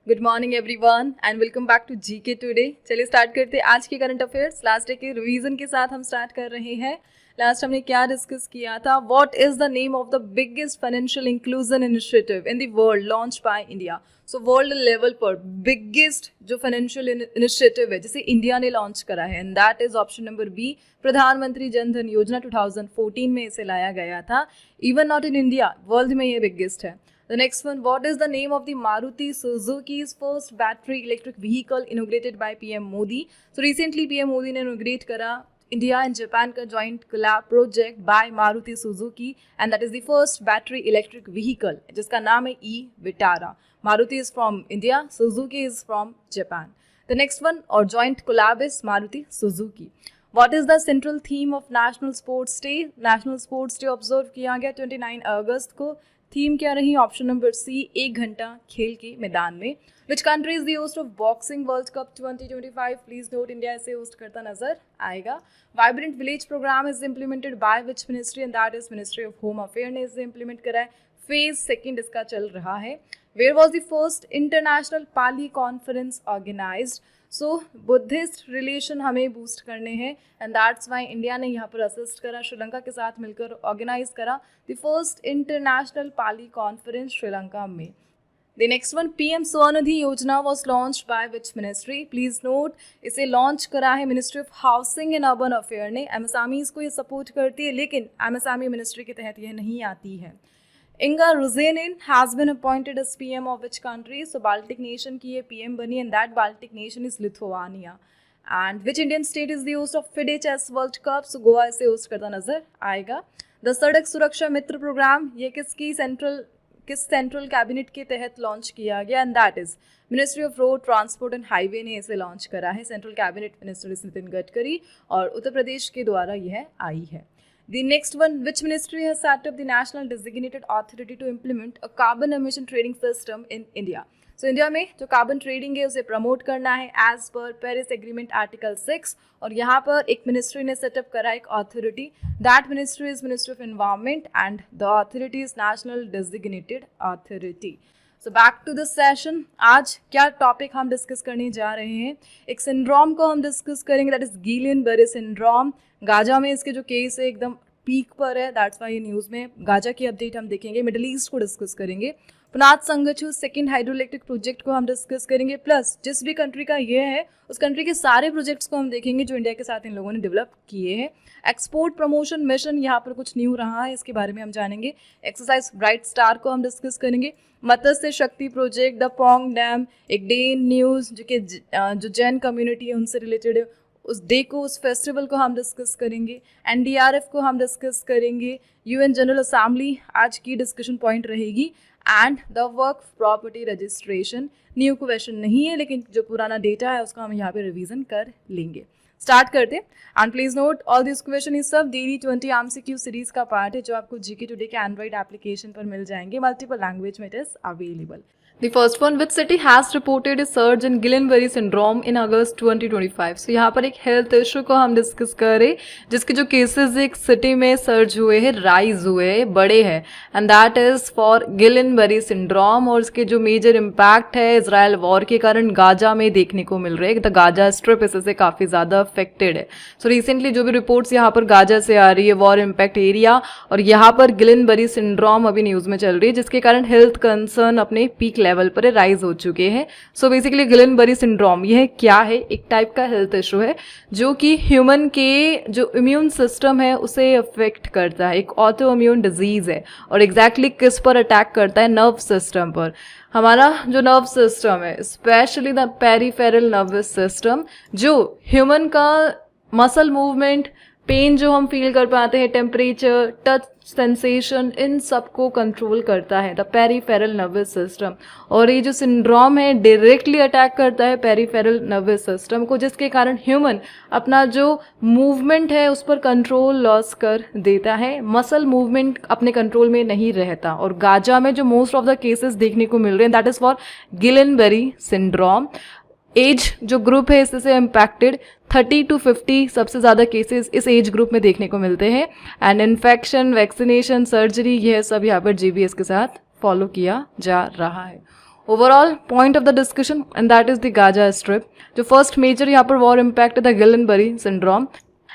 Good morning everyone and welcome back to GK today. चलिए start करते हैं आज के करंट अफेयर्स। लास्ट डे के रिवीजन के साथ हम स्टार्ट कर रहे हैं। लास्ट हमने क्या डिस्कस किया था? What is the name of the biggest financial inclusion initiative in the world launch by India. So world level पर बिगेस्ट जो फाइनेंशियल इनिशिएटिव है जिसे इंडिया ने लॉन्च करा है, and that is option number B, Pradhan Mantri Jan धन योजना। 2014 में इसे लाया गया था। Even not in India, world में ये बिगेस्ट है। The next one, what is the name of the Maruti Suzuki's first battery electric vehicle inaugurated by PM Modi? So recently PM Modi ने inaugurate करा India and Japan का joint collab project by Maruti Suzuki, and that is the first battery electric vehicle जिसका नाम है e-Vitara. Maruti is from India, Suzuki is from Japan. The next one, और joint collab is Maruti Suzuki. What is the central theme of National Sports Day? National Sports Day observe किया गया 29 अगस्त को। Theme क्या रही? Option number C, 1 घंटा खेल के मैदान में। Which country is the host of boxing world cup 2025? Please note, India इसे होस्ट करता नजर आएगा। Vibrant village programme is implemented by which ministry? And that is ministry of home affair ने इसे इम्प्लीमेंट करा है। फेज सेकेंड इसका चल रहा है। Where was the first international Pali conference organised? So Buddhist relation हमें बूस्ट करने हैं, एंड दैट्स वाई इंडिया ने यहाँ पर असिस्ट करा, श्रीलंका के साथ मिलकर ऑर्गेनाइज करा the first international Pali conference Sri Lanka में। The next one, PM Svanidhi Yojana was launch by which ministry? Please note, इसे लॉन्च करा है ministry of housing and urban affair ने। एमएसएमईज को ये सपोर्ट करती है, लेकिन एमएसएमई मिनिस्ट्री के तहत यह नहीं आती है। Inga Ruzanin has been appointed as PM of which country? So Baltic nation की ये PM बनी, and that Baltic nation is Lithuania. And which Indian state is the host of FIDE Chess World Cup? So Goa इसे host करता नजर आएगा। The सड़क सुरक्षा मित्र programme ये किस सेंट्रल कैबिनेट के तहत लॉन्च किया गया? And that is ministry of road transport and highway ने इसे लॉन्च करा है। Central cabinet minister Nitin Gadkari और उत्तर प्रदेश के द्वारा यह आई है। The next one, which ministry has set up the national designated authority to implement a carbon emission trading system in India? So India में जो कार्बन ट्रेडिंग है उसे प्रमोट करना है as per Paris agreement article 6, और यहाँ पर एक मिनिस्ट्री ने सेटअप करा एक authority. That ministry is ministry of environment and the authority is national designated authority. So back to this session. आज क्या टॉपिक हम डिस्कस करने जा रहे हैं? एक सिंड्रोम को हम डिस्कस करेंगे, दैट इज गिलेन-बरी सिंड्रोम। गाजा में इसके जो केस है एकदम पीक पर है, दैट्स वाई न्यूज़ में गाजा की अपडेट हम देखेंगे। मिडिल ईस्ट को डिस्कस करेंगे। पुनात संगचू सेकेंड हाइड्रो इलेक्ट्रिक प्रोजेक्ट को हम डिस्कस करेंगे, प्लस जिस भी कंट्री का ये है उस कंट्री के सारे प्रोजेक्ट्स को हम देखेंगे जो इंडिया के साथ इन लोगों ने डेवलप किए हैं। एक्सपोर्ट प्रमोशन मिशन यहाँ पर कुछ न्यू रहा है, इसके बारे में हम जानेंगे। एक्सरसाइज ब्राइट स्टार को हम डिस्कस करेंगे। मत्स्य शक्ति प्रोजेक्ट, द पोंग डैम, एक डे इन न्यूज़ जो जैन कम्युनिटी है उनसे रिलेटेड है, उस डे को, उस फेस्टिवल को हम डिस्कस करेंगे। एनडीआरएफ को हम डिस्कस करेंगे। यूएन जनरल असेंबली आज की डिस्कशन पॉइंट रहेगी। And the work property registration, new question नहीं है, लेकिन जो पुराना डेटा है उसका हम यहाँ पे रिवीजन कर लेंगे। स्टार्ट करते हैं। And please note, all this question is सब डेली 20 एमसीक्यू सीरीज का पार्ट है जो आपको जीके टुडे के एंड्रॉइड एप्लीकेशन पर मिल जाएंगे। मल्टीपल लैंग्वेज में it is available. The first one, which city has reported a surge in Guillain-Barré syndrome in August 2025? So यहाँ पर एक हेल्थ इशू को हम डिस्कस कर रहे, जिसके जो केसेस एक सिटी में सर्ज हुए हैं, राइज हुए हैं, बड़े हैं, and that is for Guillain-Barré syndrome। और इसके जो मेजर इम्पैक्ट है इजराइल वॉर के कारण गाजा में देखने को मिल रहे हैं। द गाजा स्ट्रिप इससे काफ़ी ज़्यादा अफेक्टेड है। सो रिसेंटली जो भी रिपोर्ट्स यहाँ पर गाजा से आ रही है, वॉर इम्पैक्ट एरिया, और यहाँ पर Guillain-Barré syndrome अभी न्यूज़ में चल रही है, जिसके कारण हेल्थ कंसर्न अपने पीक लेवल पर राइज हो चुके हैं। सो बेसिकली Guillain-Barré सिंड्रोम यह क्या है? एक टाइप का हेल्थ इशू है जो कि ह्यूमन के जो इम्यून सिस्टम है उसे अफेक्ट करता है। एक ऑटो इम्यून डिजीज है, और एग्जैक्टली किस पर अटैक करता है? नर्व सिस्टम पर। हमारा जो नर्व सिस्टम है, specially the peripheral nervous system, जो ह्यूमन का मसल मूवमेंट, पेन जो हम फील कर पाते हैं, टेम्परेचर, टच सेंसेशन, इन सबको कंट्रोल करता है द पेरिफेरल नर्वस सिस्टम। और ये जो सिंड्रोम है डायरेक्टली अटैक करता है पेरिफेरल नर्वस सिस्टम को, जिसके कारण ह्यूमन अपना जो मूवमेंट है उस पर कंट्रोल लॉस कर देता है। मसल मूवमेंट अपने कंट्रोल में नहीं रहता। और गाजा में जो मोस्ट ऑफ द केसेस देखने को मिल रहे हैं, that is for Guillain-Barré syndrome. Age जो ग्रुप है इससे इम्पैक्टेड 30 to 50 सबसे ज़्यादा केसेस इस एज ग्रुप में देखने को मिलते हैं। एंड इन्फेक्शन, वैक्सीनेशन, सर्जरी, यह सब यहाँ पर GBS के साथ फॉलो किया जा रहा है। Overall point of the discussion and that is the Gaza strip. जो फर्स्ट मेजर यहाँ पर वॉर इम्पैक्ट है the Guillain Barre syndrome.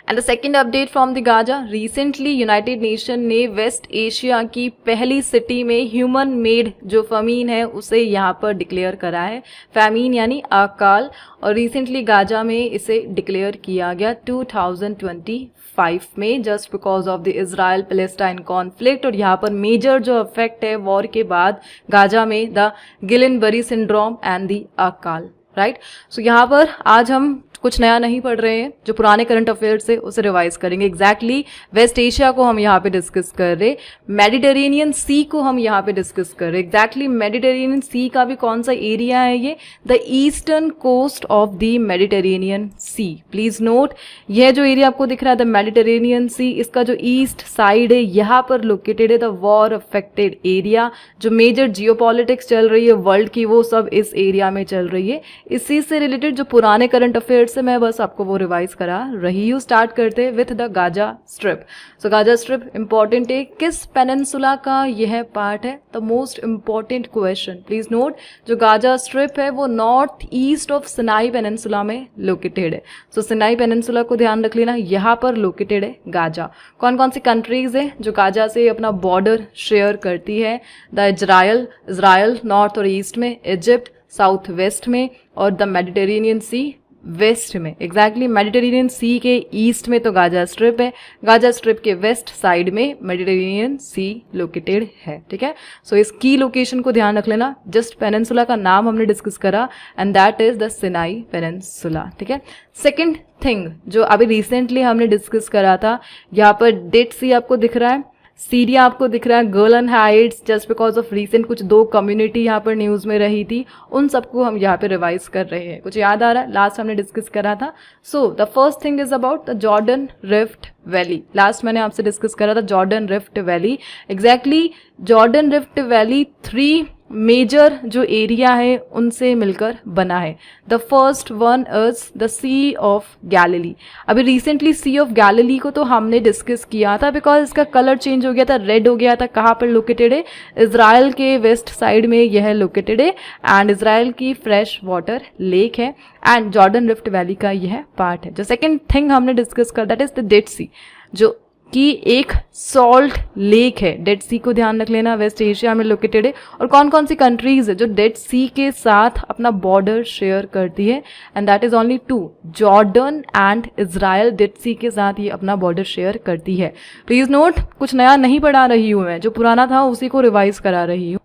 And the second update from the Gaza, recently United Nation ने वेस्ट एशिया की पहली सिटी में human made जो फमीन है उसे यहाँ पर डिक्लेयर करा है, फैमीन यानी अकाल, और रिसेंटली गाजा में इसे डिक्लेयर किया गया 2025 में just because of the Israel Palestine conflict. और यहाँ पर मेजर जो इफेक्ट है वॉर के बाद गाजा में the Guillain Barre syndrome and the अकाल, राइट। सो यहाँ पर आज हम कुछ नया नहीं पढ़ रहे हैं, जो पुराने करंट अफेयर्स से उसे रिवाइज करेंगे। एग्जैक्टली वेस्ट एशिया को हम यहाँ पे डिस्कस कर रहे, मेडिटेरेनियन सी को हम यहाँ पे डिस्कस कर रहे। एग्जैक्टली मेडिटेरेनियन सी का भी कौन सा एरिया है ये, the eastern coast of the Mediterranean sea. Please note, यह जो एरिया आपको दिख रहा है द मेडिटेरेनियन सी, इसका जो ईस्ट साइड है यहाँ पर लोकेटेड है द वॉर अफेक्टेड एरिया। जो मेजर जियोपॉलिटिक्स चल रही है वर्ल्ड की वो सब इस एरिया में चल रही है। इसी से रिलेटेड जो पुराने करंट अफेयर्स से मैं बस आपको वो रिवाइज करा रही हूँ। स्टार्ट करते हैं with the Gaza strip. So Gaza strip important है, किस पेनिनसुला का यह पार्ट है, the most important question. Please note, जो गाजा स्ट्रिप है वो north east of Sinai peninsula में लोकेटेड है। सो सिनाई पेनिनसुला को ध्यान रख लेना, यहाँ पर लोकेटेड है गाजा। कौन कौन सी कंट्रीज है जो गाजा से अपना बॉर्डर शेयर करती है, द इजराइल नॉर्थ और ईस्ट में, इजिप्ट साउथ वेस्ट में, और द मेडिटेरेनियन सी वेस्ट में। एग्जैक्टली मेडिटेरेनियन सी के ईस्ट में तो गाजा स्ट्रिप है, गाजा स्ट्रिप के वेस्ट साइड में मेडिटेरेनियन सी लोकेटेड है, ठीक है। सो इस की लोकेशन को ध्यान रख लेना। जस्ट पेनिनसुला का नाम हमने डिस्कस करा and that is the Sinai peninsula, ठीक है। सेकेंड थिंग जो अभी रिसेंटली हमने डिस्कस करा था, यहाँ पर डेड सी आपको दिख रहा है, सीरिया आपको दिख रहा है, Golan Heights, just because of recent कुछ दो कम्युनिटी यहाँ पर न्यूज़ में रही थी, उन सबको हम यहाँ पे रिवाइज कर रहे हैं। कुछ याद आ रहा है, लास्ट हमने डिस्कस करा था। So the first thing is about the Jordan rift valley. Last मैंने आपसे डिस्कस करा था Jordan rift valley. Exactly Jordan rift valley 3 major जो एरिया है उनसे मिलकर बना है। The first one is the sea of Galilee. अभी रिसेंटली सी ऑफ गैलिली को तो हमने डिस्कस किया था बिकॉज इसका कलर चेंज हो गया था, रेड हो गया था। कहाँ पर लोकेटेड है, इजराइल के वेस्ट साइड में यह लोकेटेड है एंड इजराइल की फ्रेश वाटर लेक है एंड जॉर्डन रिफ्ट वैली का यह पार्ट है। जो सेकेंड थिंग हमने डिस्कस कर दैट इज द डेड सी, जो कि एक सॉल्ट लेक है। डेड सी को ध्यान रख लेना, वेस्ट एशिया में लोकेटेड है। और कौन कौन सी कंट्रीज है जो डेड सी के साथ अपना बॉर्डर शेयर करती है, and that is only 2, Jordan and Israel Dead Sea के साथ ये अपना बॉर्डर शेयर करती है। प्लीज नोट, कुछ नया नहीं पढ़ा रही हूँ मैं, जो पुराना था उसी को रिवाइज करा रही हूँ।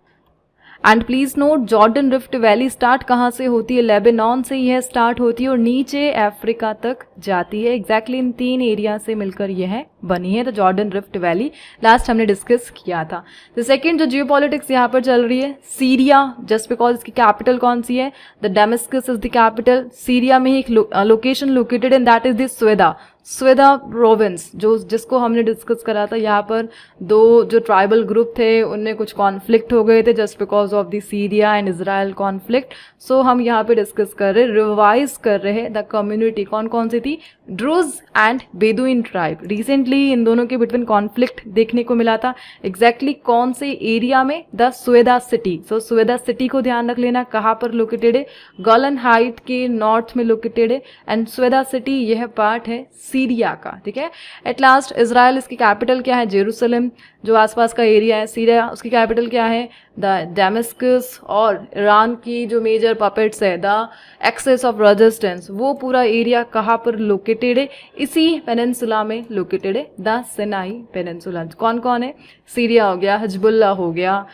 And please note, Jordan rift valley start कहाँ से होती है, लेबनान से यह स्टार्ट होती है और नीचे अफ्रीका तक जाती है। एग्जैक्टली इन 3 एरिया से मिलकर यह बनी है the Jordan rift valley. Last हमने डिस्कस किया था। द सेकेंड जो जियोपॉलिटिक्स यहाँ पर चल रही है, सीरिया, जस्ट बिकॉज इसकी कैपिटल कौन सी है, the Damascus is the capital. Syria में ही एक location located and that is the स्वेदा province, जो जिसको हमने डिस्कस करा था। यहाँ पर 2 जो ट्राइबल ग्रुप थे उनमें कुछ कॉन्फ्लिक्ट हो गए थे just because of the Syria and Israel conflict. So हम यहाँ पे डिस्कस कर रहे, रिवाइज कर रहे हैं द कम्युनिटी कौन कौन सी थी, ड्रूज and Bedouin tribe. Recently in दोनों के बिटवीन कॉन्फ्लिक्ट देखने को मिला था। एग्जैक्टली कौन से एरिया में, द स्वेदा सिटी। सो स्वेदा सिटी को ध्यान रख लेना, कहाँ पर लोकेटेड है, गोलन हाइट के नॉर्थ में लोकेटेड है एंड स्वेदा सिटी यह पार्ट है सीरिया का, ठीक है। एट लास्ट इजराइल, इसकी कैपिटल क्या है, जेरूसलम। जो आसपास का एरिया है सीरिया, उसकी कैपिटल क्या है, द डेमस्कस। और ईरान की जो मेजर पपेट्स है, द एक्सेस ऑफ रेजिस्टेंस, वो पूरा एरिया कहाँ पर लोकेटेड है, इसी पेनिनसुला में लोकेटेड है, द सिनाई पेनिनसुला। कौन कौन है, सीरिया हो गया, हिजबुल्ला हो गया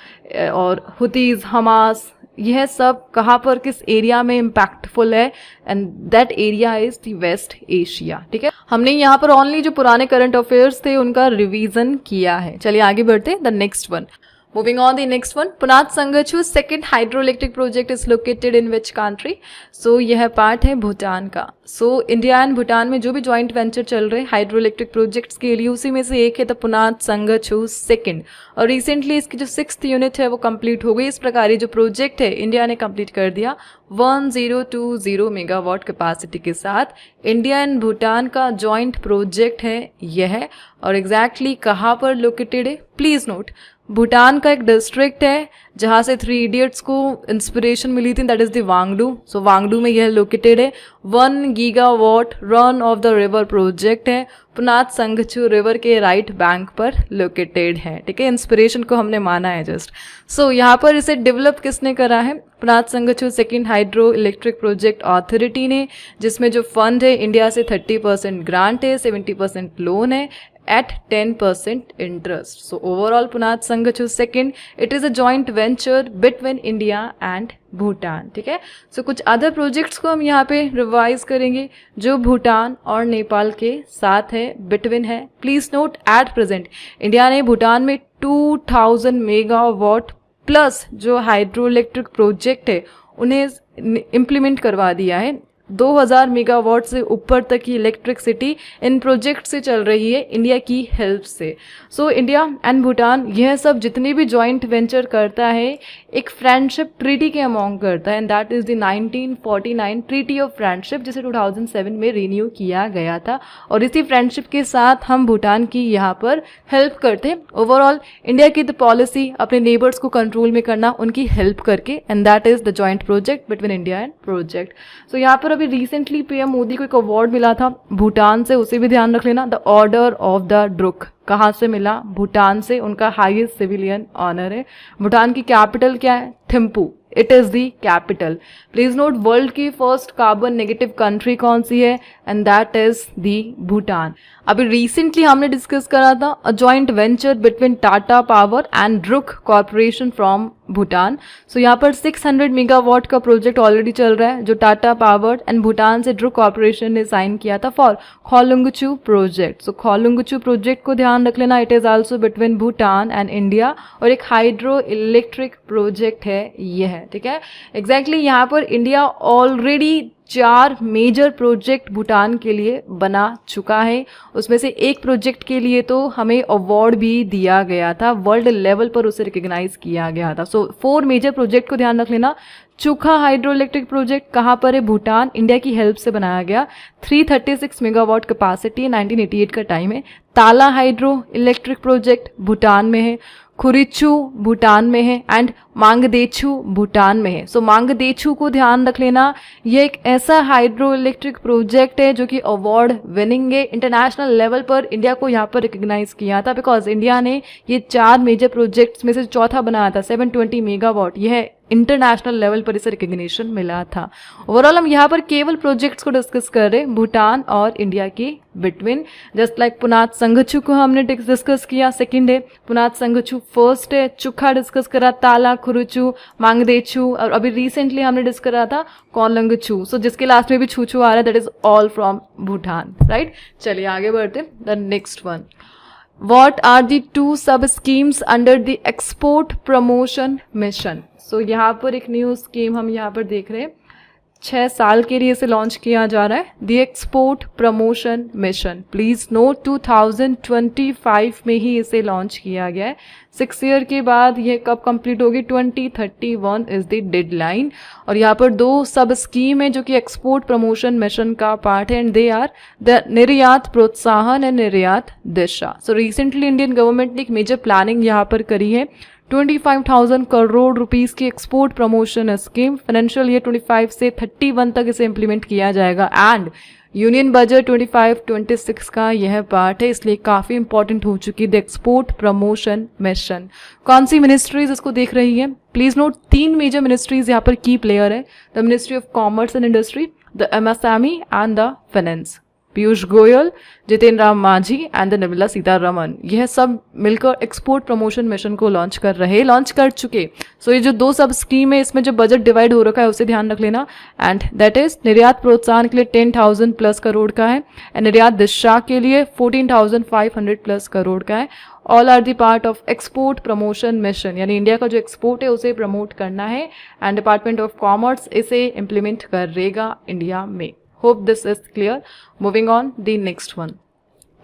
और हुतीज, हमास, यह सब कहाँ पर किस एरिया में इम्पैक्टफुल है, and that area is the West Asia, ठीक है। हमने यहाँ पर ओनली जो पुराने करंट अफेयर्स थे उनका रिवीजन किया है। चलिए आगे बढ़ते हैं, the next one. Moving on the next one, पुनात संगचू second hydroelectric project is located in which country? So यह पार्ट है भूटान का। So इंडिया एंड भूटान में जो भी जॉइंट वेंचर चल रहे हैं हाइड्रोइलेक्ट्रिक प्रोजेक्ट्स के लिए, उसी में से एक है द पुनात संगचू सेकंड। और रिसेंटली इसकी जो 6th यूनिट है वो कंप्लीट हो गई। इस प्रकार ये जो प्रोजेक्ट है इंडिया ने कंप्लीट कर दिया 1020 मेगावाट कैपेसिटी के साथ। इंडिया एंड भूटान का जॉइंट प्रोजेक्ट है यह, और एग्जैक्टली कहाँ पर लोकेटेड है, प्लीज नोट, भूटान का एक डिस्ट्रिक्ट है जहाँ से 3 इडियट्स को इंस्पिरेशन मिली थी, दैट इज़ द वांगडू. सो वांगडू में यह लोकेटेड है. 1 gigawatt run of the river project है, पुनात संगचू रिवर के राइट बैंक पर लोकेटेड है. ठीक है, इंस्पिरेशन को हमने माना है जस्ट. सो यहाँ पर इसे डेवलप किसने करा है? Punatsangchhu second hydroelectric project authority ने, जिसमें जो फंड है इंडिया से 30% ग्रांट है, 70% लोन है at 10% interest. So overall Punaat Sangachu second, it is a joint venture between India and Bhutan. ठीक है, सो कुछ अदर प्रोजेक्ट्स को हम यहाँ पे रिवाइज करेंगे जो भूटान और नेपाल के साथ है, बिटवीन है. Please note at present India ने भूटान में 2000 मेगावाट प्लस जो हाइड्रो इलेक्ट्रिक प्रोजेक्ट है उन्हें इम्प्लीमेंट करवा दिया है. 2000 मेगावाट से ऊपर तक की इलेक्ट्रिसिटी इन प्रोजेक्ट से चल रही है इंडिया की हेल्प से. सो इंडिया एंड भूटान यह सब जितनी भी जॉइंट वेंचर करता है एक फ्रेंडशिप ट्रीटी के अमॉन्ग करता है, and that is the 1949 treaty of friendship, जिसे 2007 में रिन्यू किया गया था. और इसी फ्रेंडशिप के साथ हम भूटान की यहाँ पर हेल्प करते हैं. ओवरऑल इंडिया की द पॉलिसी अपने नेबर्स को कंट्रोल में करना, उनकी हेल्प करके, and that is the joint project between India and project. So यहाँ पर अभी रिसेंटली पीएम मोदी को एक अवार्ड मिला था भूटान से, उसे भी ध्यान रख लेना. The order of the Druk कहाँ से मिला? भूटान से. उनका हाईएस्ट सिविलियन ऑनर है. भूटान की कैपिटल क्या है? Thimphu. It is the capital. Please note world की फर्स्ट कार्बन नेगेटिव कंट्री कौन सी है? And that is the Bhutan. अभी रिसेंटली हमने डिस्कस करा था a joint venture between Tata power and Druk corporation from Bhutan. So यहाँ पर 600 मेगावाट का प्रोजेक्ट ऑलरेडी चल रहा है जो टाटा पावर एंड भूटान से ड्रुक कॉर्पोरेशन ने साइन किया था फॉर खोलुंगचू प्रोजेक्ट. सो खोलुंगचू प्रोजेक्ट को ध्यान रख लेना. It is also between Bhutan and India और एक हाइड्रो इलेक्ट्रिक प्रोजेक्ट है यह है. ठीक है, एग्जैक्टली यहाँ पर India already 4 major project Bhutan के लिए बना चुका है. उसमें से एक प्रोजेक्ट के लिए तो हमें अवार्ड भी दिया गया था, वर्ल्ड लेवल पर उसे रिकग्नाइज किया गया था. सो 4 मेजर प्रोजेक्ट को ध्यान रख लेना. चुखा हाइड्रो इलेक्ट्रिक प्रोजेक्ट कहाँ पर है? भूटान. इंडिया की हेल्प से बनाया गया. 336 मेगावाट कैपेसिटी, 1988 का टाइम है. ताला हाइड्रो इलेक्ट्रिक प्रोजेक्ट भूटान में है. खुरिचू भूटान में है एंड मांगदेछू भूटान में है. सो मांगदेछू को ध्यान रख लेना. ये एक ऐसा हाइड्रो इलेक्ट्रिक प्रोजेक्ट है जो कि अवार्ड विनिंग है. इंटरनेशनल लेवल पर इंडिया को यहाँ पर रिकग्नाइज किया था बिकॉज इंडिया ने ये 4 मेजर प्रोजेक्ट्स में से चौथा बनाया था 720 मेगावाट. यह इंटरनेशनल लेवल पर इसे रिकग्निशन मिला था. ओवरऑल हम यहाँ पर केवल प्रोजेक्ट्स को डिस्कस कर रहे हैं भूटान और इंडिया के बिटवीन. जस्ट लाइक पुनात संगचू को हमने डिस्कस किया, सेकंड है. पुनात संगचू फर्स्ट है. चुखा डिस्कस करा, ताला, खुरुचू, मांगदेछू, और अभी रिसेंटली हमने डिस्कस करा था खोलुंगचू. सो जिसके लास्ट में भी छू छू आ रहा है, that is all from Bhutan. Right, चलिए आगे बढ़ते. The next one, What are the 2 sub schemes under the export promotion mission? So यहाँ पर एक न्यू स्कीम हम यहाँ पर देख रहे हैं. 6 साल के लिए इसे लॉन्च किया जा रहा है. The export promotion mission. Please note 2025 में ही इसे लॉन्च किया गया है. 6 ईयर के बाद ये कब कंप्लीट होगी? 2031 इज द डेडलाइन. और यहाँ पर 2 सब स्कीम है जो कि एक्सपोर्ट प्रमोशन मिशन का पार्ट है, एंड दे आर द निर्यात प्रोत्साहन एंड निर्यात दिशा. सो रिसेंटली इंडियन गवर्नमेंट ने एक मेजर प्लानिंग यहाँ पर करी है. 25,000 करोड़ रुपीस की export promotion scheme financial year 25 से 31 तक इसे इम्प्लीमेंट किया जाएगा. एंड यूनियन बजट 25-26 का यह पार्ट है, इसलिए काफ़ी इंपॉर्टेंट हो चुकी है द एक्सपोर्ट प्रमोशन मिशन. कौन सी मिनिस्ट्रीज इसको देख रही है? प्लीज नोट 3 मेजर मिनिस्ट्रीज यहाँ पर की प्लेयर है. The ministry of commerce and industry, the MSME and the finance. Piyush Goyal, Jitendra Ram Manjhi and Nirmala Sitharaman, यह सब मिलकर एक्सपोर्ट प्रमोशन मिशन को लॉन्च कर चुके. सो ये जो 2 सब स्कीम है इसमें जो बजट डिवाइड हो रखा है उसे ध्यान रख लेना. एंड दैट इज निर्यात प्रोत्साहन के लिए 10,000 प्लस करोड़ का है, एंड निर्यात दिशा के लिए 14,500 प्लस करोड़ का है. All are the part of export promotion mission, यानी इंडिया का जो एक्सपोर्ट है उसे प्रमोट करना है, एंड डिपार्टमेंट ऑफ कॉमर्स इसे इम्प्लीमेंट करेगा इंडिया में. Hope this is clear. Moving on the next one,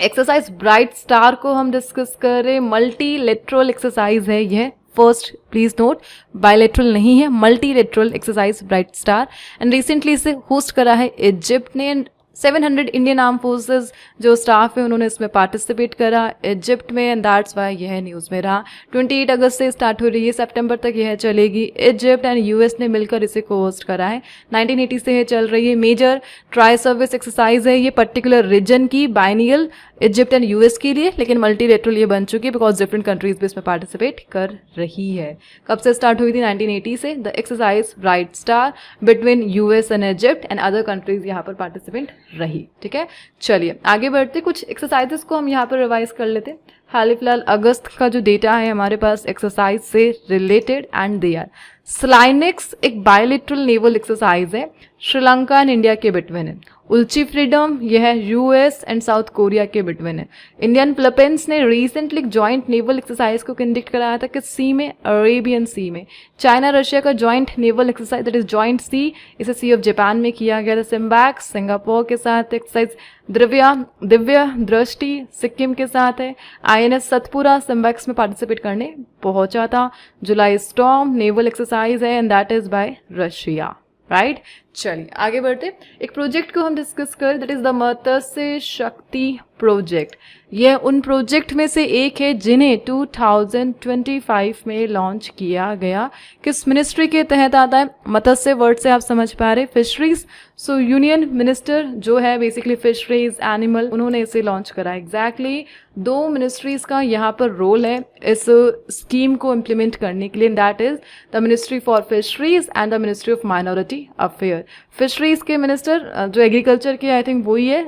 exercise bright star को हम डिस्कस कर रहे. मल्टीलेटरल एक्सरसाइज है यह. फर्स्ट प्लीज नोट, बायलेटरल नहीं है, multilateral exercise bright star. And recently इसे होस्ट करा है इजिप्ट ने. एंड 700 इंडियन आर्म फोर्सेस जो स्टाफ है उन्होंने इसमें पार्टिसिपेट करा इजिप्ट में, एंड दैट्स वाई यह न्यूज़ में रहा। 28 अगस्त से स्टार्ट हो रही है, सितंबर तक यह चलेगी। इजिप्ट एंड यूएस ने मिलकर इसे को होस्ट करा है। 1980 से यह चल रही है। मेजर ट्राई सर्विस एक्सरसाइज है ये पर्टिकुलर रीजन की, बाइनियल इजिप्ट एंड यूएस के लिए, लेकिन मल्टीलेटरल ये बन चुकी है बिकॉज डिफरेंट कंट्रीज भी इसमें पार्टिसिपेट कर रही है। कब से स्टार्ट हुई थी? 1980 से। The exercise bright star between US and Egypt and other countries यहाँ पर पार्टिसिपेंट रही। ठीक है, चलिए आगे बढ़ते, कुछ एक्सरसाइजेस को हम यहाँ पर रिवाइज कर लेते। हाल ही फिलहाल अगस्त का जो डेटा है हमारे पास एक्सरसाइज से related, and they are SLINEX एक बायोलिटरल नेवल एक्सरसाइज है श्रीलंका एंड इंडिया के बिटवीन है। उल्ची फ्रीडम यह है यूएस एंड साउथ कोरिया के बिटवीन है। इंडियन फिलीपींस ने रिसेंटली जॉइंट नेवल एक्सरसाइज को कंडक्ट कराया था किस सी में? अरेबियन सी में। चाइना रशिया का joint naval exercise that is joint sea, इसे सी ऑफ जापान में किया गया था। सिम्बैक सिंगापुर के साथ एक्सरसाइज। दिव्य दृष्टि सिक्किम के साथ है। आईएनएस सतपुरा सिम्बैक्स में पार्टिसिपेट करने पहुंचा था। जुलाई स्टॉर्म नेवल एक्सरसाइज है and that is by Russia, right. चलिए आगे बढ़ते, एक प्रोजेक्ट को हम डिस्कस करें, दैट इज द मत्स्य शक्ति प्रोजेक्ट। यह उन प्रोजेक्ट में से एक है जिन्हें 2025 में लॉन्च किया गया। किस मिनिस्ट्री के तहत आता है? मत्स्य वर्ड से आप समझ पा रहे, फिशरीज। सो यूनियन मिनिस्टर जो है बेसिकली फिशरीज एनिमल, उन्होंने इसे लॉन्च करा। एग्जैक्टली दो मिनिस्ट्रीज का यहाँ पर रोल है इस स्कीम को इम्प्लीमेंट करने के लिए, that is the ministry for fisheries and the ministry of minority affair. Fisheries के मिनिस्टर जो एग्रीकल्चर के आई थिंक वही है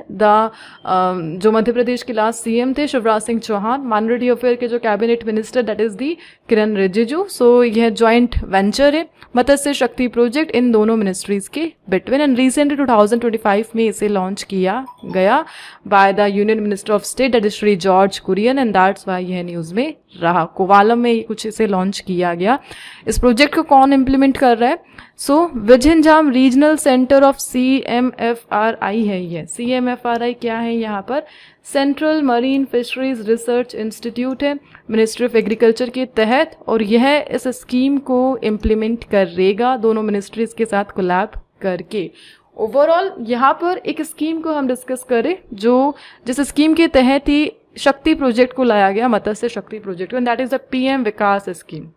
जो मध्य प्रदेश के लास्ट सीएम थे शिवराज सिंह चौहान। माइनॉरिटी अफेयर के जो cabinet minister that is the Kiren Rijiju. So यह जॉइंट वेंचर है मत्स्य शक्ति प्रोजेक्ट इन दोनों मिनिस्ट्रीज के बिटवीन, एंड रिसेंटली 2025 में इसे लॉन्च किया गया by the union minister of state that is Shri George Kurian, and that's why यह न्यूज़ में रहा। कोवालम में कुछ इसे लॉन्च किया गया। इस प्रोजेक्ट को कौन इम्प्लीमेंट कर रहा है? सो विझनझाम रीजनल सेंटर ऑफ CMFRI है ये। CMFRI क्या है? यहाँ पर central marine fisheries research institute है मिनिस्ट्री ऑफ एग्रीकल्चर के तहत, और यह इस स्कीम को इम्प्लीमेंट करेगा दोनों मिनिस्ट्रीज के साथ कोलैब करके। ओवरऑल यहाँ पर एक स्कीम को हम डिस्कस करें जो जिस स्कीम के तहत ही शक्ति प्रोजेक्ट को लाया गया, मत्स्य शक्ति project, and that is the PM Vikas scheme.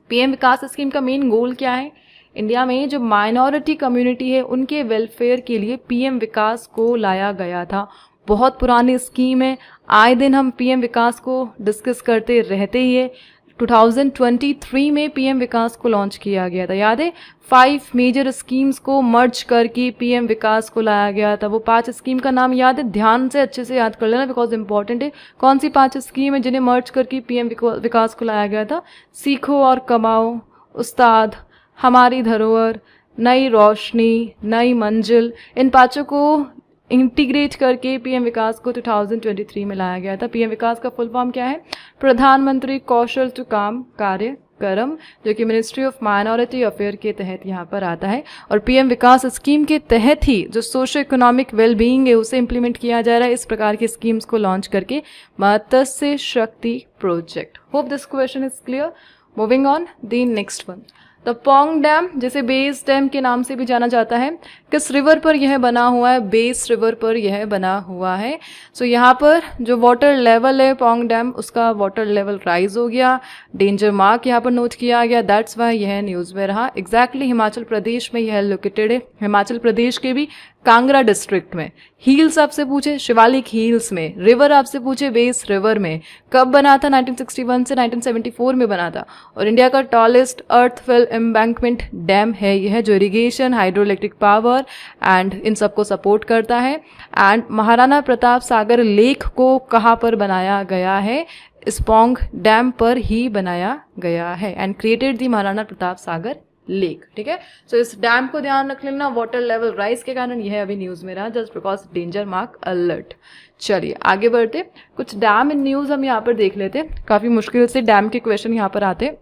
PM Vikas scheme का मेन गोल क्या है? इंडिया में जो माइनॉरिटी कम्युनिटी है उनके वेलफेयर के लिए PM विकास को लाया गया था। बहुत पुरानी स्कीम है, आए दिन हम PM विकास को डिस्कस करते रहते ही है। 2023 में PM विकास को लॉन्च किया गया था, याद है? 5 मेजर स्कीम्स को मर्ज करके PM विकास को लाया गया था। वो 5 स्कीम का नाम याद है? ध्यान से अच्छे से याद कर लेना बिकॉज इंपॉर्टेंट है। कौन सी 5 स्कीम है जिन्हें मर्ज करके PM विकास को लाया गया था? सीखो और कमाओ, उस्ताद, हमारी धरोहर, नई रोशनी, नई मंजिल। इन 5 को इंटीग्रेट करके PM विकास को 2023 में लाया गया था। PM विकास का फुल फॉर्म क्या है? प्रधानमंत्री कौशल टू काम कार्यक्रम, जो कि मिनिस्ट्री ऑफ माइनॉरिटी अफेयर के तहत यहाँ पर आता है। और PM विकास स्कीम के तहत ही जो सोशो इकोनॉमिक वेलबींग है उसे इम्प्लीमेंट किया जा रहा है इस प्रकार की स्कीम्स को लॉन्च करके, मत्स्य शक्ति project. Hope this question is clear. Moving on the next one, the Pong dam, जिसे बेस डैम के नाम से भी जाना जाता है, किस रिवर पर यह बना हुआ है? बेस रिवर पर यह बना हुआ है। सो यहाँ पर जो वाटर लेवल है पोंग डैम, उसका वाटर लेवल राइज हो गया, डेंजर मार्क यहाँ पर नोट किया गया, दैट्स वाई यह न्यूज़ में रहा। एग्जैक्टली हिमाचल प्रदेश में यह लोकेटेड है, हिमाचल प्रदेश के भी कांगड़ा डिस्ट्रिक्ट में। हील्स आपसे पूछे शिवालिक हील्स में, रिवर आपसे पूछे बेस रिवर में। कब बना था? 1961 से 1974 में बना था। और इंडिया का टॉलेस्ट अर्थफिल एम्बैंकमेंट डैम है यह, जो irrigation, hydro electric power and in सबको सपोर्ट करता है। एंड महाराणा प्रताप सागर लेक को कहाँ पर बनाया गया है? इस पोंग डैम पर ही बनाया गया है, and created the Maharana Pratap Sagar lake. ठीक है, सो इस डैम को ध्यान रख लेना, वाटर लेवल राइज के कारण यह अभी न्यूज में रहा, just because danger mark alert. चलिए आगे बढ़ते, कुछ डैम इन न्यूज हम यहाँ पर देख लेते। काफी मुश्किल से डैम के क्वेश्चन यहाँ पर आते।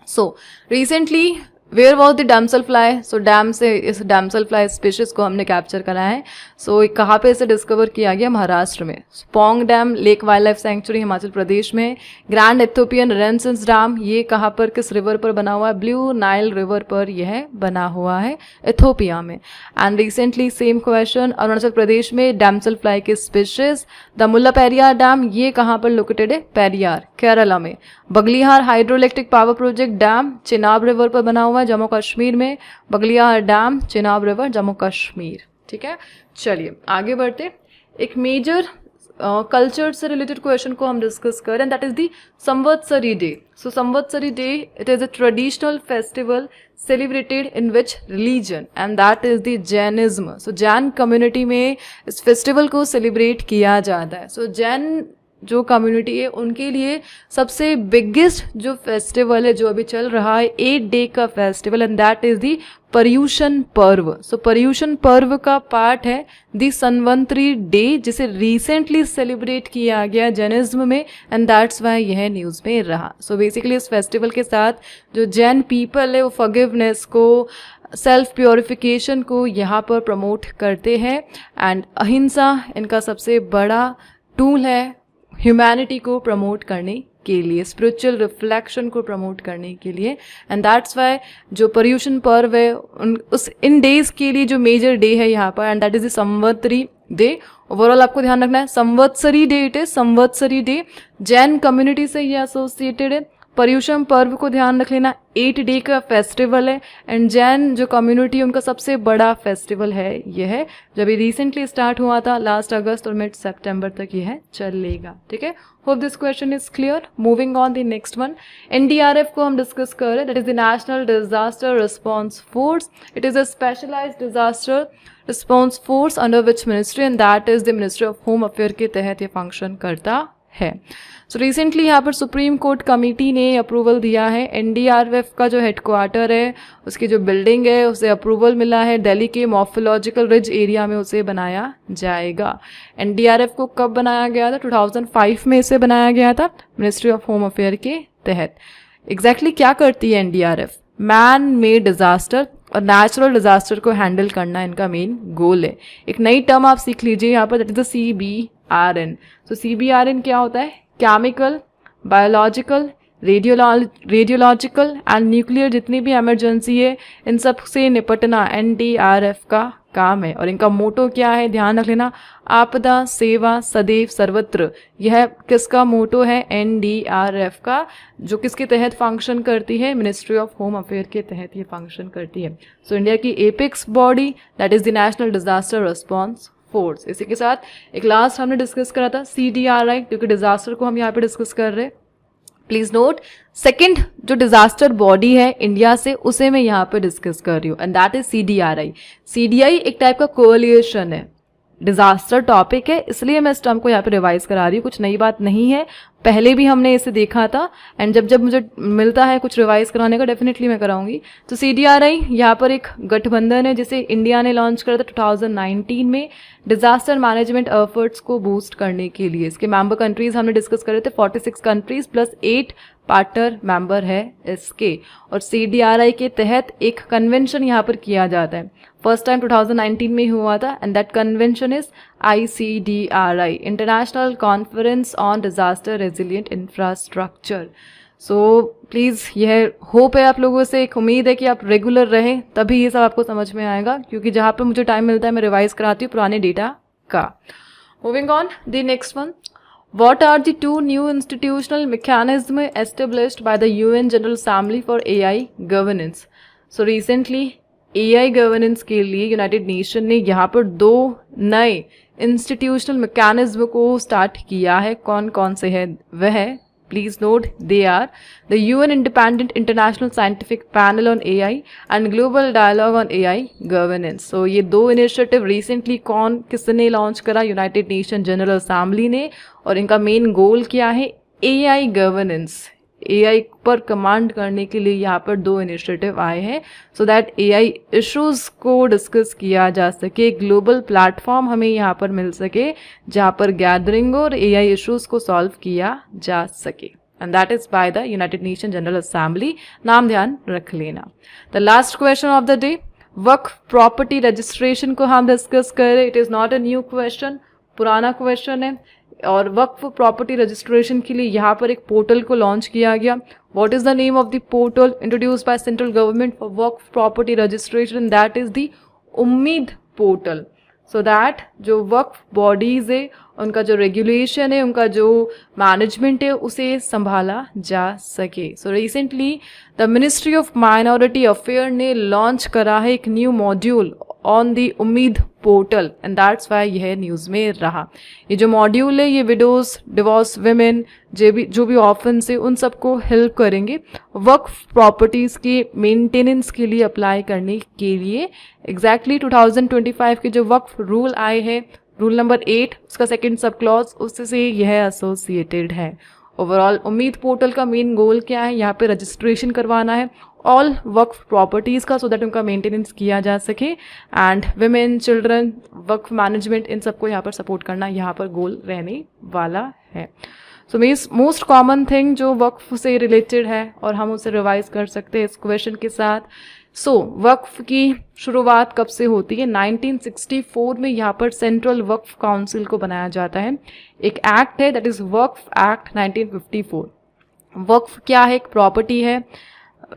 So recently where was the damsel fly, so dam से इस डैमसल फ्लाई स्पीशीज को हमने कैप्चर करा है. सो कहाँ पे इसे डिस्कवर किया गया, महाराष्ट्र में. Pong dam lake wildlife sanctuary Himachal Pradesh में. ग्रैंड इथियोपियन रेनेसांस डैम, ये कहाँ पर, किस रिवर पर बना हुआ है, ब्लू नाइल रिवर पर यह बना हुआ है इथियोपिया में. And recently same question, Arunachal Pradesh में डैमसल फ्लाई के species. The Mullaperiyar dam, ये कहाँ पर लोकेटेड है, पेरियार केरला में. Baglihar hydroelectric power project dam Chenab river पर बना हुआ है जम्मू कश्मीर में. Baglihar dam Chenab river Jammu Kashmir. ठीक है, चलिए आगे बढ़ते. एक मेजर कल्चर से रिलेटेड क्वेश्चन को हम डिस्कस करें, and that is the Samvatsari day. So Samvatsari day, it is a traditional festival celebrated in which religion, and that is the Jainism. So Jain community में इस फेस्टिवल को सेलिब्रेट किया जाता है. सो जैन जो कम्युनिटी है उनके लिए सबसे बिगेस्ट जो फेस्टिवल है जो अभी चल रहा है 8 डे का फेस्टिवल, एंड दैट इज दी पर्यूषण पर्व. सो पर्यूषण पर्व का पार्ट है दी संवंतरी डे, जिसे रिसेंटली सेलिब्रेट किया गया जैनिज्म में, एंड दैट्स वाई यह न्यूज़ में रहा. सो बेसिकली इस फेस्टिवल के साथ जो जैन पीपल है वो फॉरगिवनेस को, सेल्फ प्योरिफिकेशन को यहाँ पर प्रमोट करते हैं. एंड अहिंसा इनका सबसे बड़ा टूल है ह्यूमैनिटी को प्रमोट करने के लिए, स्पिरिचुअल रिफ्लेक्शन को प्रमोट करने के लिए. एंड दैट्स वाई जो पर्यूषण पर्व है इन डेज के लिए जो मेजर डे है यहाँ पर, and that is the Samvatsari day. Overall आपको ध्यान रखना है Samvatsari day, it is Samvatsari day. Jain community से ये एसोसिएटेड है. पर्यूषण पर्व को ध्यान रख लेना, 8 डे का फेस्टिवल है, एंड जैन जो कम्युनिटी उनका सबसे बड़ा फेस्टिवल है यह है, जब ये रिसेंटली स्टार्ट हुआ था लास्ट अगस्त और मिड सितंबर तक यह चलेगा. ठीक है, hope this question is clear. Moving on the next one, NDRF को हम डिस्कस कर रहे हैं, that is the national disaster response force. It is a specialised disaster response force under which ministry, and that is the ministry of home affair के तहत ये function करता है. सो रिसेंटली यहाँ पर सुप्रीम कोर्ट कमेटी ने approval दिया है. एनडीआरएफ का जो हेडक्वार्टर है उसकी जो बिल्डिंग है उसे अप्रूवल मिला है, दिल्ली के मॉर्फोलॉजिकल रिज एरिया में उसे बनाया जाएगा. एनडीआरएफ को कब बनाया गया था, 2005 में इसे बनाया गया था मिनिस्ट्री ऑफ होम अफेयर के तहत. एग्जैक्टली क्या करती है एनडीआरएफ, मैन मेड डिजास्टर और नेचुरल डिजास्टर को हैंडल करना इनका मेन गोल है. एक नई टर्म आप सीख लीजिए यहाँ पर, दैट इज द CBRN. तो CBRN क्या होता है, chemical, biological, radiological and nuclear, जितनी भी इमरजेंसी है इन सब से निपटना एनडीआरएफ का काम है. और इनका मोटो क्या है, ध्यान रख लेना, आपदा सेवा सदैव सर्वत्र. यह किसका मोटो है, एनडीआरएफ का, जो किसके तहत फंक्शन करती है, मिनिस्ट्री ऑफ होम अफेयर के तहत ये फंक्शन करती है. सो इंडिया की apex body that is the national disaster response force. इसी के साथ एक लास्ट हमने डिस्कस करा था CDRI, क्योंकि डिजास्टर को हम यहाँ पे डिस्कस कर रहे हैं. प्लीज नोट, सेकंड जो डिजास्टर बॉडी है इंडिया से उसे मैं यहाँ पे डिस्कस कर रही हूँ, and that is CDRI. CDI एक टाइप का कोलिएशन है, डिजास्टर टॉपिक है, इसलिए मैं इस टर्म को यहाँ पे रिवाइज करा रही हूँ. कुछ नई बात नहीं है, पहले भी हमने इसे देखा था, एंड जब जब मुझे मिलता है कुछ रिवाइज कराने का डेफिनेटली मैं कराऊंगी. तो CDRI यहाँ पर एक गठबंधन है जिसे इंडिया ने लॉन्च करा था 2019 में डिजास्टर मैनेजमेंट एफर्ट्स को बूस्ट करने के लिए. इसके मेंबर कंट्रीज हमने डिस्कस करे थे, 46 कंट्रीज प्लस 8 पार्टनर मेंबर है इसके. और CDRI के तहत एक कन्वेंशन यहाँ पर किया जाता है, फर्स्ट टाइम 2019 में हुआ था, and that convention is ICDRI, international conference on disaster resilient infrastructure. So please यह होप है आप लोगों से, एक उम्मीद है कि आप रेगुलर रहें, तभी ये सब आपको समझ में आएगा, क्योंकि जहाँ पे मुझे टाइम मिलता है मैं रिवाइज कराती हूँ पुराने डेटा का. Moving on the next one, what are the 2 new institutional mechanisms established by the UN General Assembly for AI governance? So recently AI governance के लिए यूनाइटेड नेशन ने यहाँ पर 2 नए इंस्टीट्यूशनल मैकेनिज्म को स्टार्ट किया है. कौन कौन से है वह है, please note, they are the UN Independent International Scientific Panel on AI and Global Dialogue on AI Governance. So ये 2 इनिशिएटिव रिसेंटली किसने लॉन्च करा, यूनाइटेड नेशन जनरल असेंबली ने, और इनका मेन गोल क्या है, AI गवर्नेंस. AI पर command करने के लिए यहाँ पर 2 इनिशिएटिव आए हैं, सो दैट AI इश्यूज को डिस्कस किया जा सके, ग्लोबल प्लेटफॉर्म हमें यहाँ पर मिल सके जहाँ पर गैदरिंग और AI इश्यूज को सॉल्व किया जा सके. And that is by the United nation general assembly. नाम ध्यान रख लेना. The last question of the day, Waqf property registration को हम डिस्कस करें. It is not a new question, पुराना क्वेश्चन है. और वक्फ प्रॉपर्टी रजिस्ट्रेशन के लिए यहाँ पर एक पोर्टल को लॉन्च किया गया. What is the name of the portal introduced by central government for Waqf property registration? That is the उम्मीद पोर्टल. सो दैट जो वक्फ बॉडीज़ है उनका जो रेगुलेशन है, उनका जो मैनेजमेंट है, उसे संभाला जा सके. So recently the ministry of minority affair ने लॉन्च करा है एक न्यू मॉड्यूल ऑन दी उम्मीद पोर्टल एंड दैट्स वाई यह न्यूज़ में रहा. ये जो मॉड्यूल है ये विडोज़, डिवोर्स विमेन, जो भी ऑर्फन्स है उन सबको हेल्प करेंगे वक्फ प्रॉपर्टीज़ के मेंटेनेंस के लिए अप्लाई करने के लिए. एग्जैक्टली 2025 के जो वक्फ रूल आए हैं, रूल नंबर 8 उसका सेकंड सब क्लॉज, उससे यह एसोसिएटेड है. ओवरऑल उम्मीद पोर्टल का मेन गोल क्या है? यहाँ पे रजिस्ट्रेशन करवाना है ऑल वक्फ प्रॉपर्टीज़ का, सो दैट उनका मेंटेनेंस किया जा सके. And women, children, Waqf management, इन सबको यहाँ पर सपोर्ट करना यहाँ पर गोल रहने वाला है. सो मोस्ट कॉमन थिंग जो वक्फ से रिलेटेड है और हम उसे रिवाइज कर सकते हैं इस क्वेश्चन के साथ. वक्फ की शुरुआत कब से होती है? 1964 में यहाँ पर सेंट्रल वक्फ काउंसिल को बनाया जाता है. एक एक्ट है, दैट इज़ वक्फ एक्ट 1954. वक्फ क्या है? एक प्रॉपर्टी है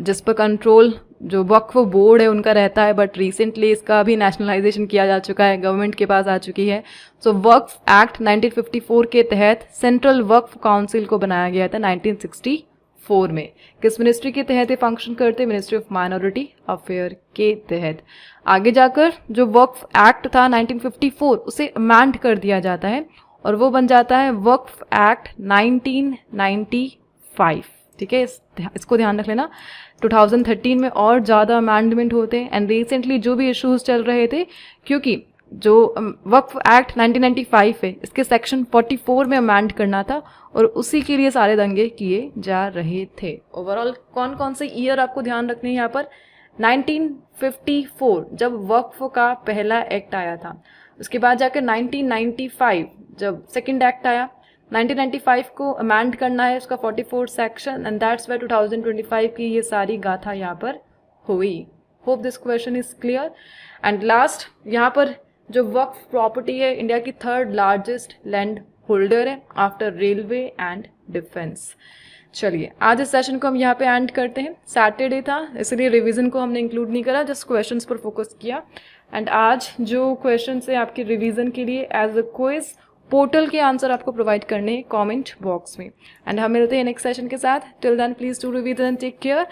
जिस पर कंट्रोल जो वक्फ बोर्ड है उनका रहता है, बट रिसेंटली इसका भी नेशनलाइजेशन किया जा चुका है, गवर्नमेंट के पास आ चुकी है. वक्फ एक्ट 1954 के तहत सेंट्रल वक्फ काउंसिल को बनाया गया था 1964 में. किस मिनिस्ट्री के तहत ये फंक्शन करते? मिनिस्ट्री ऑफ माइनॉरिटी अफेयर के तहत. आगे जाकर जो वक्फ एक्ट था 1954 उसे अमेंड कर दिया जाता है और वो बन जाता है वक्फ एक्ट 1995. ठीक है, इसको ध्यान रख लेना. 2013 में और ज़्यादा अमेंडमेंट होते हैं एंड रिसेंटली जो भी इश्यूज चल रहे थे, क्योंकि जो वक्फ एक्ट 1995 है इसके सेक्शन 44 में अमेंड करना था और उसी के लिए सारे दंगे किए जा रहे थे. ओवरऑल कौन कौन से ईयर आपको ध्यान रखने हैं यहाँ पर? 1954 जब वक्फ का पहला एक्ट आया था, उसके बाद जाकर 1995 जब सेकंड एक्ट आया, 1995 को अमेंड करना है उसका 44 सेक्शन एंड दैट्स वाई 2025 की ये सारी गाथा यहाँ पर हुई. Hope this question is clear. And last, यहाँ पर जो वक्फ प्रॉपर्टी है इंडिया की थर्ड लार्जेस्ट लैंड होल्डर है आफ्टर रेलवे एंड डिफेंस. चलिए आज इस सेशन को हम यहाँ पे एंड करते हैं. सैटरडे था इसलिए रिवीजन को हमने इंक्लूड नहीं करा, जस्ट क्वेश्चंस पर फोकस किया. एंड आज जो क्वेश्चन है आपके रिवीजन के लिए एज अ क्विज, पोर्टल के आंसर आपको प्रोवाइड करने हैं कमेंट बॉक्स में. एंड हम मिलते हैं नेक्स्ट सेशन के साथ. Till then please do revision and take care.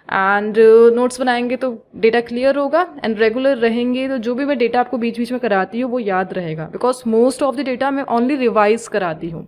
And notes बनाएंगे तो डेटा क्लियर होगा एंड रेगुलर रहेंगे तो जो भी मैं डेटा आपको बीच बीच में कराती हूँ वो याद रहेगा, because most of the data मैं ओनली रिवाइज कराती हूँ.